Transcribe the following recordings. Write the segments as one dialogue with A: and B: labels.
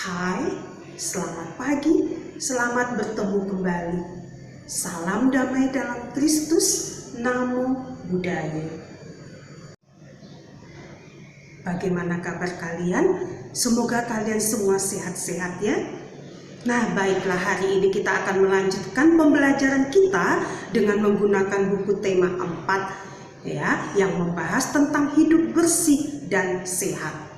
A: Hai, selamat pagi, selamat bertemu kembali. Salam damai dalam Kristus, Namo Buddhaya. Bagaimana kabar kalian? Semoga kalian semua sehat-sehat ya. Nah, baiklah, hari ini kita akan melanjutkan pembelajaran kita dengan menggunakan buku tema 4 ya, yang membahas tentang hidup bersih dan sehat.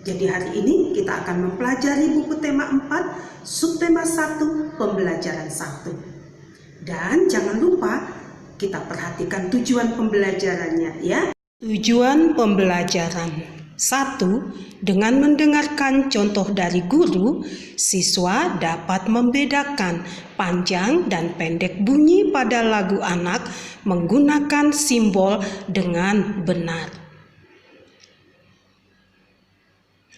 A: Jadi hari ini kita akan mempelajari buku tema 4, subtema 1, pembelajaran 1. Dan jangan lupa kita perhatikan tujuan pembelajarannya ya. Tujuan pembelajaran 1. Dengan mendengarkan contoh dari guru, siswa dapat membedakan panjang dan pendek bunyi pada lagu anak menggunakan simbol dengan benar.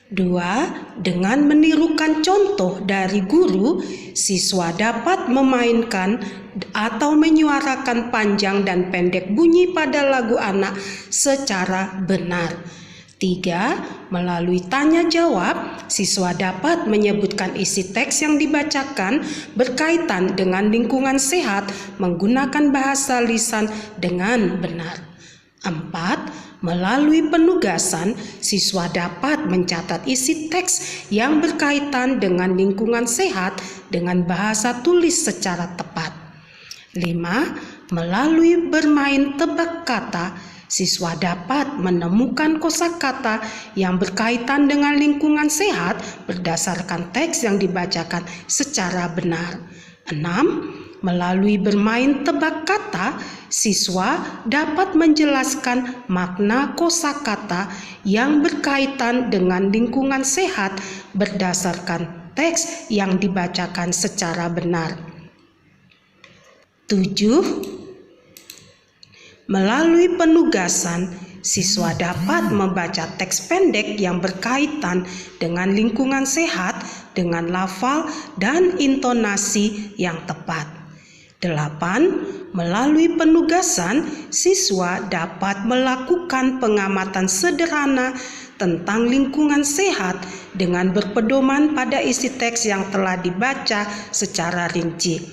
A: 2. Dengan menirukan contoh dari guru, siswa dapat memainkan atau menyuarakan panjang dan pendek bunyi pada lagu anak secara benar. 3. Melalui tanya jawab, siswa dapat menyebutkan isi teks yang dibacakan berkaitan dengan lingkungan sehat menggunakan bahasa lisan dengan benar. 4. Melalui penugasan, siswa dapat mencatat isi teks yang berkaitan dengan lingkungan sehat dengan bahasa tulis secara tepat. 5. Melalui bermain tebak kata, siswa dapat menemukan kosakata yang berkaitan dengan lingkungan sehat berdasarkan teks yang dibacakan secara benar. 6. Melalui bermain tebak kata, siswa dapat menjelaskan makna kosakata yang berkaitan dengan lingkungan sehat berdasarkan teks yang dibacakan secara benar. 7. Melalui penugasan, siswa dapat membaca teks pendek yang berkaitan dengan lingkungan sehat dengan lafal dan intonasi yang tepat. 8. Melalui penugasan, siswa dapat melakukan pengamatan sederhana tentang lingkungan sehat dengan berpedoman pada isi teks yang telah dibaca secara rinci.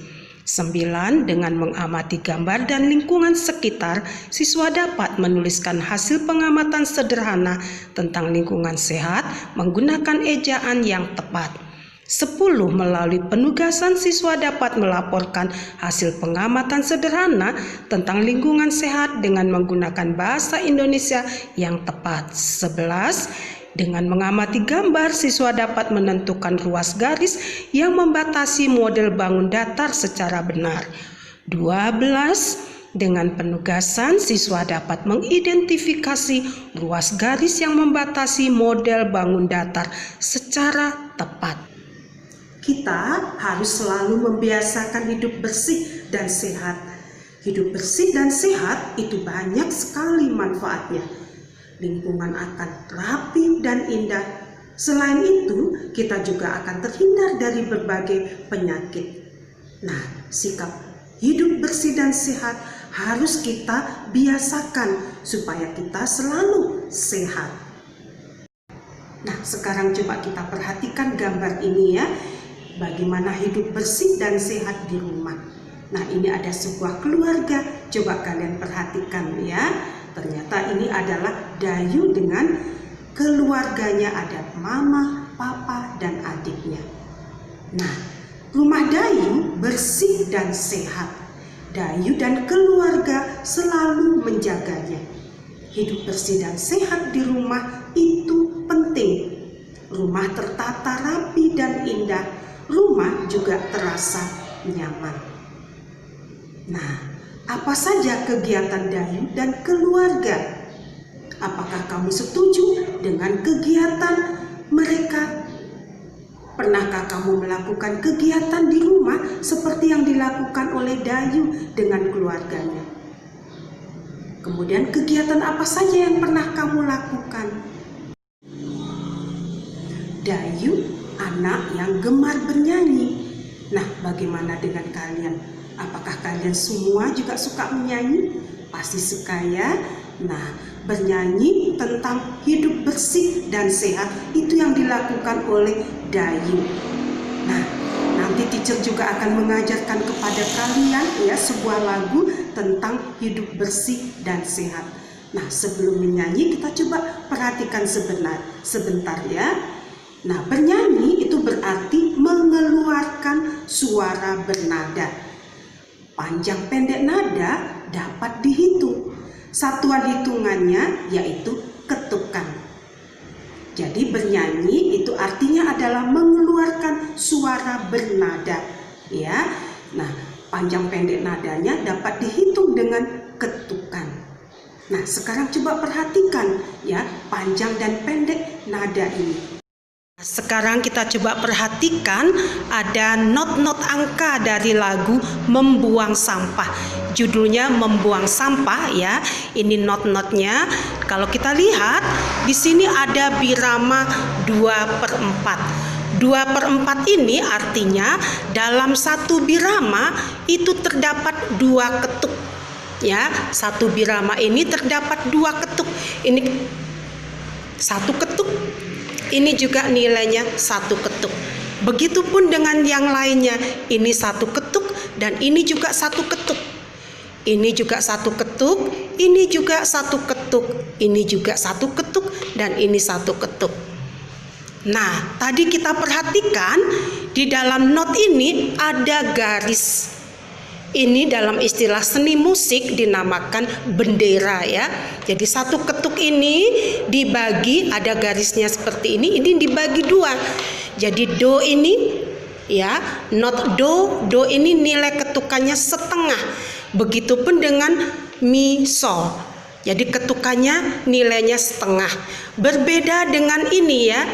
A: 9. Dengan mengamati gambar dan lingkungan sekitar, siswa dapat menuliskan hasil pengamatan sederhana tentang lingkungan sehat menggunakan ejaan yang tepat. 10. Melalui penugasan, siswa dapat melaporkan hasil pengamatan sederhana tentang lingkungan sehat dengan menggunakan bahasa Indonesia yang tepat. 11. Dengan mengamati gambar, siswa dapat menentukan ruas garis yang membatasi model bangun datar secara benar. 12. Dengan penugasan, siswa dapat mengidentifikasi ruas garis yang membatasi model bangun datar secara tepat. Kita harus selalu membiasakan hidup bersih dan sehat. Hidup bersih dan sehat itu banyak sekali manfaatnya. Lingkungan akan rapi dan indah. Selain itu, kita juga akan terhindar dari berbagai penyakit. Nah, sikap hidup bersih dan sehat harus kita biasakan supaya kita selalu sehat. Nah, sekarang coba kita perhatikan gambar ini ya. Bagaimana hidup bersih dan sehat di rumah. Nah, ini ada sebuah keluarga. Coba kalian perhatikan ya. Ternyata ini adalah Dayu dengan keluarganya, ada mama, papa, dan adiknya. Nah, rumah Dayu bersih dan sehat. Dayu dan keluarga selalu menjaganya. Hidup bersih dan sehat di rumah itu penting. Rumah tertata rapi dan indah. Rumah juga terasa nyaman. Nah, apa saja kegiatan Dayu dan keluarga? Apakah kamu setuju dengan kegiatan mereka? Pernahkah kamu melakukan kegiatan di rumah seperti yang dilakukan oleh Dayu dengan keluarganya? Kemudian kegiatan apa saja yang pernah kamu lakukan? Dayu anak yang gemar bernyanyi. Nah, bagaimana dengan kalian? Apakah kalian semua juga suka menyanyi? Pasti suka ya. Nah, bernyanyi tentang hidup bersih dan sehat itu yang dilakukan oleh Dayu. Nah, nanti teacher juga akan mengajarkan kepada kalian ya sebuah lagu tentang hidup bersih dan sehat. Nah, sebelum menyanyi kita coba perhatikan sebentar ya. Nah, bernyanyi itu berarti mengeluarkan suara bernada. Panjang pendek nada dapat dihitung. Satuan hitungannya yaitu ketukan. Jadi bernyanyi itu artinya adalah mengeluarkan suara bernada, ya. Nah, panjang pendek nadanya dapat dihitung dengan ketukan. Nah, sekarang coba perhatikan ya panjang dan pendek nada ini. Sekarang kita coba perhatikan ada not-not angka dari lagu Membuang Sampah. Judulnya Membuang Sampah ya. Ini not-notnya. Kalau kita lihat di sini ada birama 2/4. 2/4 ini artinya dalam satu birama itu terdapat 2 ketuk. Ya, satu birama ini terdapat 2 ketuk. Ini 1 ketuk. Ini juga nilainya 1 ketuk. Begitupun dengan yang lainnya. Ini 1 ketuk dan ini juga 1 ketuk. Ini juga 1 ketuk, ini juga 1 ketuk, ini juga 1 ketuk dan ini 1 ketuk. Nah, tadi kita perhatikan di dalam not ini ada garis. Ini dalam istilah seni musik dinamakan bendera ya. Jadi 1 ketuk ini dibagi, ada garisnya seperti ini dibagi 2. Jadi do ini ya, not do ini nilai ketukannya setengah. Begitupun dengan mi sol. Jadi ketukannya nilainya setengah. Berbeda dengan ini ya.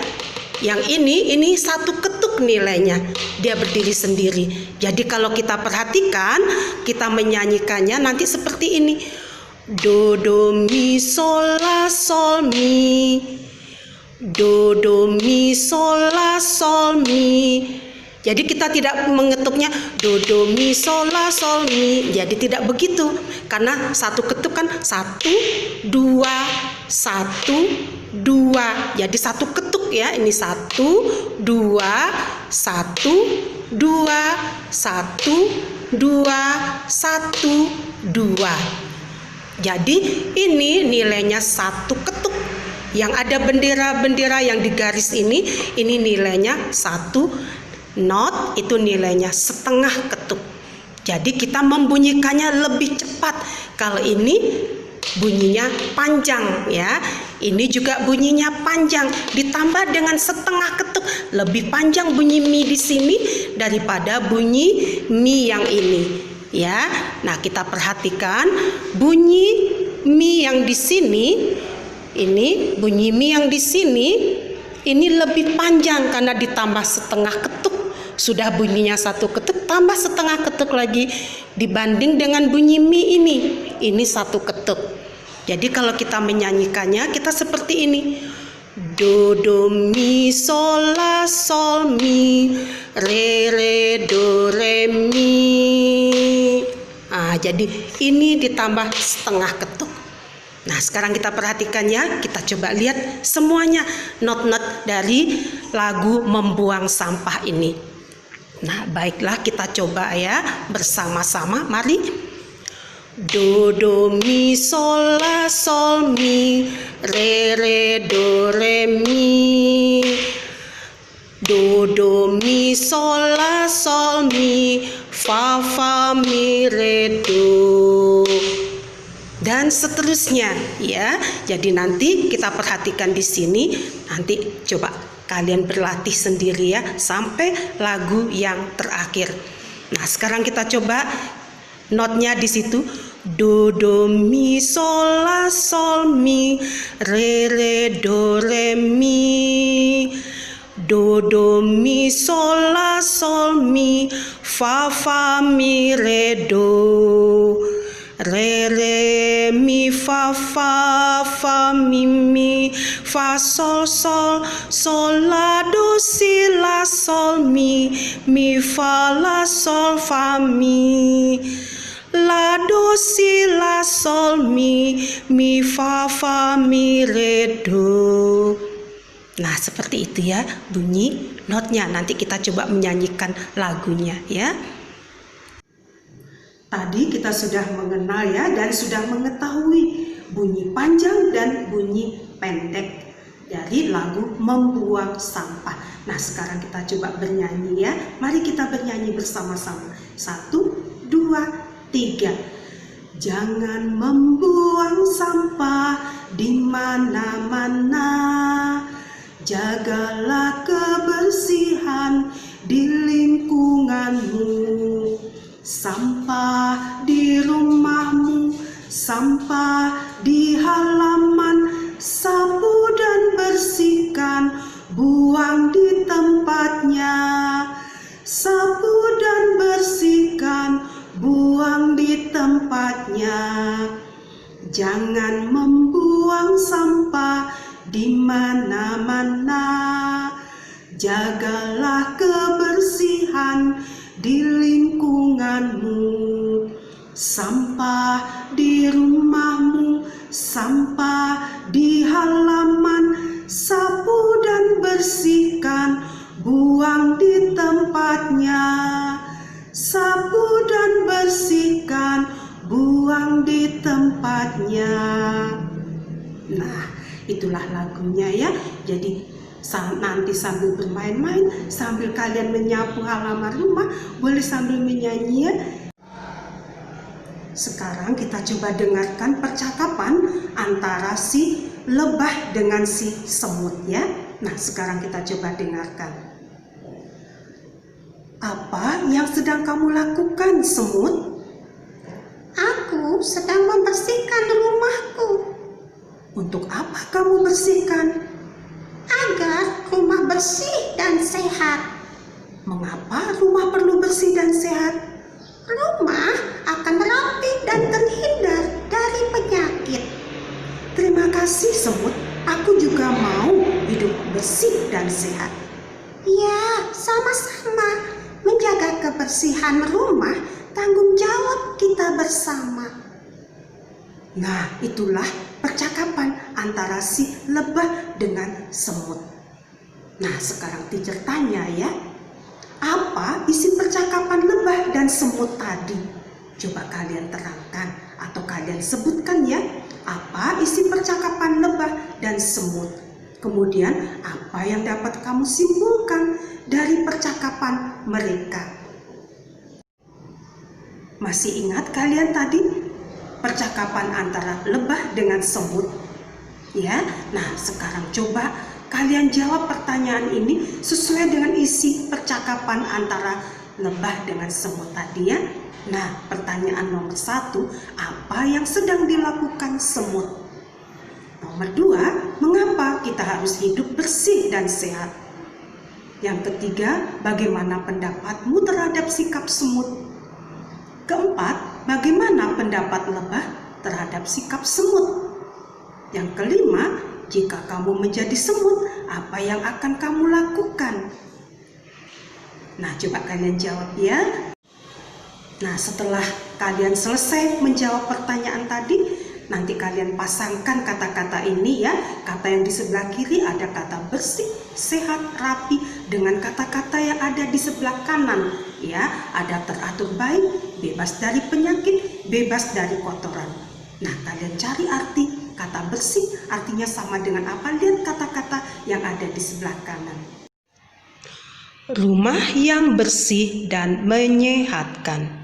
A: Yang ini 1 ketuk nilainya, dia berdiri sendiri. Jadi kalau kita perhatikan, kita menyanyikannya nanti seperti ini. Do do mi sol la sol mi. Do do mi sol la sol mi. Jadi kita tidak mengetuknya do do mi sol la sol mi. Jadi tidak begitu. Karena 1 ketuk kan 1 2 1 2. Jadi 1 ketuk ya. Ini 1 2 1 2 1 2 1 2. Jadi ini nilainya 1 ketuk. Yang ada bendera-bendera yang digaris ini nilainya 1. Not itu nilainya setengah ketuk. Jadi kita membunyikannya lebih cepat. Kalau ini bunyinya panjang ya. Ini juga bunyinya panjang ditambah dengan setengah ketuk. Lebih panjang bunyi mi di sini daripada bunyi mi yang ini ya. Nah, kita perhatikan bunyi mi yang di sini. Ini bunyi mi yang di sini ini lebih panjang karena ditambah setengah ketuk. Sudah bunyinya 1 ketuk tambah setengah ketuk lagi dibanding dengan bunyi mi ini. Ini 1 ketuk. Jadi kalau kita menyanyikannya kita seperti ini. Do do mi sol la sol mi re re do re mi. Jadi ini ditambah setengah ketuk. Nah, sekarang kita perhatikannya, kita coba lihat semuanya not-not dari lagu Membuang Sampah ini. Nah, baiklah kita coba ya bersama-sama. Mari. Do do mi sol la sol mi re re do re mi. Do do mi sol la sol mi fa fa mi re do. Dan seterusnya ya. Jadi nanti kita perhatikan di sini. Nanti coba kalian berlatih sendiri ya sampai lagu yang terakhir. Nah, sekarang kita coba notnya di situ. Do do mi sol la sol mi re re do re mi. Do do mi sol la sol mi fa fa mi re do. Re re mi fa fa mi fa sol sol la do si la sol mi fa la sol fa mi La, do, si, la, sol, mi, fa, mi, re, do. Nah, seperti itu ya bunyi notnya. Nanti kita coba menyanyikan lagunya ya. Tadi kita sudah mengenal ya dan sudah mengetahui bunyi panjang dan bunyi pendek dari lagu Membuang Sampah. Nah, sekarang kita coba bernyanyi ya. Mari kita bernyanyi bersama-sama. 1, 2, 3. Jangan membuang sampah di mana-mana. Jagalah kebersihan di lingkunganmu. Sampah di rumahmu, sampah di halaman, sapu dan bersihkan, buang di tempatnya. Sapu dan bersihkan, buang di tempatnya. Jangan membuang sampah di mana-mana. Jagalah kebersihan di lingkunganmu. Sampah di rumahmu, sampah di halaman, sapu dan bersihkan, buang di tempatnya. Sapu dan bersihkan, buang di tempatnya. Nah, itulah lagunya ya. Jadi nanti sambil bermain-main, sambil kalian menyapu halaman rumah, boleh sambil menyanyi ya. Sekarang kita coba dengarkan percakapan antara si lebah dengan si semut ya. Nah, sekarang kita coba dengarkan. Apa yang sedang kamu lakukan, semut?
B: Aku sedang membersihkan rumahku.
A: Untuk apa kamu bersihkan?
B: Agar rumah bersih dan sehat.
A: Mengapa rumah perlu bersih dan sehat?
B: Rumah akan rapi dan terhindar dari penyakit.
A: Terima kasih semut, aku juga mau hidup bersih dan sehat.
B: Ya, sama-sama. Menjaga kebersihan rumah tanggung jawab kita bersama.
A: Nah, itulah percakapan antara si lebah dengan semut. Nah, sekarang teacher tanya ya, apa isi percakapan lebah dan semut tadi? Coba kalian terangkan atau kalian sebutkan ya, apa isi percakapan lebah dan semut? Kemudian, apa yang dapat kamu simpulkan dari percakapan mereka? Masih ingat kalian tadi percakapan antara lebah dengan semut? Ya, nah sekarang coba kalian jawab pertanyaan ini sesuai dengan isi percakapan antara lebah dengan semut tadi ya. Nah, pertanyaan nomor 1, apa yang sedang dilakukan semut? Nomor 2, mengapa kita harus hidup bersih dan sehat? Yang ketiga, bagaimana pendapatmu terhadap sikap semut? Keempat, bagaimana pendapat lebah terhadap sikap semut? Yang kelima, jika kamu menjadi semut, apa yang akan kamu lakukan? Nah, coba kalian jawab ya. Nah, setelah kalian selesai menjawab pertanyaan tadi, nanti kalian pasangkan kata-kata ini ya. Kata yang di sebelah kiri ada kata bersih, sehat, rapi dengan kata-kata yang ada di sebelah kanan ya. Ada teratur baik, bebas dari penyakit, bebas dari kotoran. Nah, kalian cari arti kata bersih artinya sama dengan apa? Lihat kata-kata yang ada di sebelah kanan. Rumah yang bersih dan menyehatkan.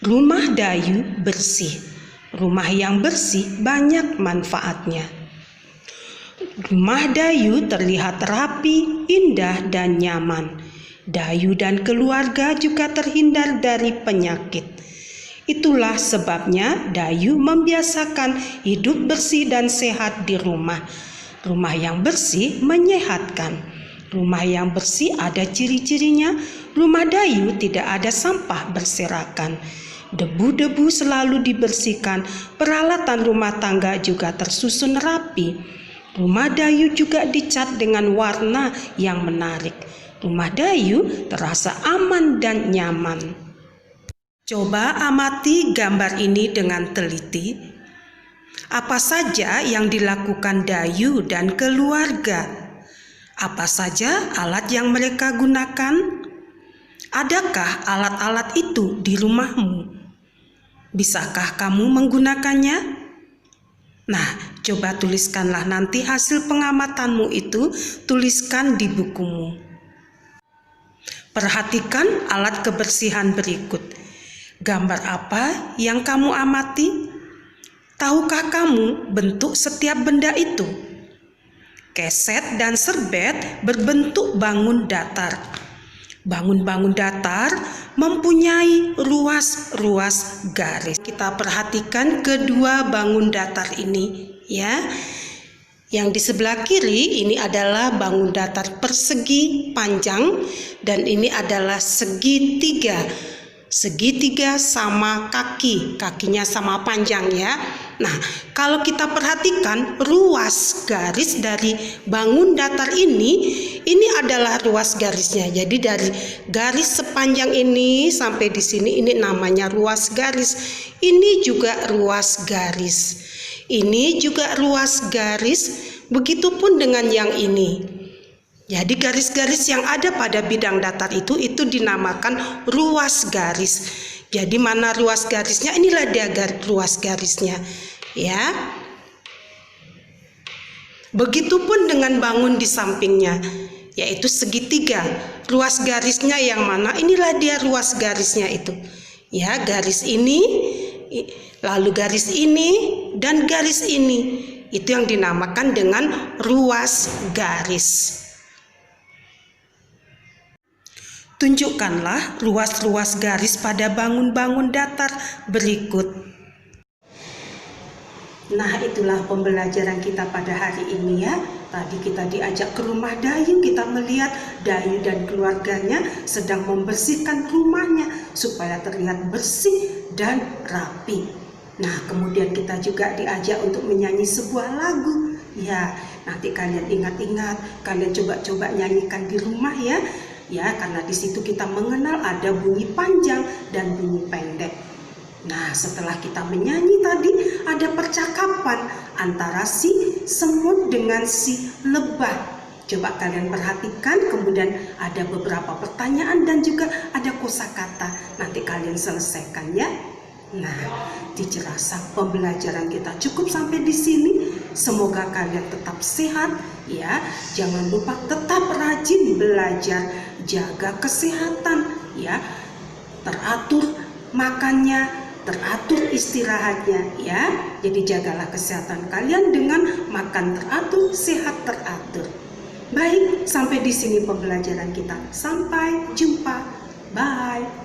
A: Rumah Dayu bersih. Rumah yang bersih banyak manfaatnya. Rumah Dayu terlihat rapi, indah, dan nyaman. Dayu dan keluarga juga terhindar dari penyakit. Itulah sebabnya Dayu membiasakan hidup bersih dan sehat di rumah. Rumah yang bersih menyehatkan. Rumah yang bersih ada ciri-cirinya. Rumah Dayu tidak ada sampah berserakan. Debu-debu selalu dibersihkan, peralatan rumah tangga juga tersusun rapi. Rumah Dayu juga dicat dengan warna yang menarik. Rumah Dayu terasa aman dan nyaman. Coba amati gambar ini dengan teliti. Apa saja yang dilakukan Dayu dan keluarga? Apa saja alat yang mereka gunakan? Adakah alat-alat itu di rumahmu? Bisakah kamu menggunakannya? Nah, coba tuliskanlah nanti hasil pengamatanmu itu, tuliskan di bukumu. Perhatikan alat kebersihan berikut. Gambar apa yang kamu amati? Tahukah kamu bentuk setiap benda itu? Keset dan serbet berbentuk bangun datar. Bangun-bangun datar mempunyai ruas-ruas garis. Kita perhatikan kedua bangun datar ini, ya. Yang di sebelah kiri ini adalah bangun datar persegi panjang dan ini adalah segitiga. Segitiga sama kakinya sama panjang ya. Nah, kalau kita perhatikan ruas garis dari bangun datar ini adalah ruas garisnya. Jadi dari garis sepanjang ini sampai di sini ini namanya ruas garis. Ini juga ruas garis. Ini juga ruas garis, begitupun dengan yang ini. Jadi garis-garis yang ada pada bidang datar itu dinamakan ruas garis. Jadi mana ruas garisnya? Inilah dia ruas garisnya, ya. Begitupun dengan bangun di sampingnya, yaitu segitiga. Ruas garisnya yang mana? Inilah dia ruas garisnya itu. Ya, garis ini, lalu garis ini, dan garis ini. Itu yang dinamakan dengan ruas garis. Tunjukkanlah ruas-ruas garis pada bangun-bangun datar berikut. Nah, itulah pembelajaran kita pada hari ini ya. Tadi kita diajak ke rumah Dayu, kita melihat Dayu dan keluarganya sedang membersihkan rumahnya supaya terlihat bersih dan rapi. Nah, kemudian kita juga diajak untuk menyanyi sebuah lagu. Ya, nanti kalian ingat-ingat, kalian coba-coba nyanyikan di rumah ya. Ya, karena di situ kita mengenal ada bunyi panjang dan bunyi pendek. Nah, setelah kita menyanyi tadi ada percakapan antara si semut dengan si lebah. Coba kalian perhatikan, kemudian ada beberapa pertanyaan dan juga ada kosakata. Nanti kalian selesaikan ya. Nah, Teacher rasa pembelajaran kita cukup sampai di sini. Semoga kalian tetap sehat ya. Jangan lupa tetap rajin belajar, jaga kesehatan ya. Teratur makannya, teratur istirahatnya ya. Jadi jagalah kesehatan kalian dengan makan teratur, sehat teratur. Baik, sampai di sini pembelajaran kita. Sampai jumpa. Bye.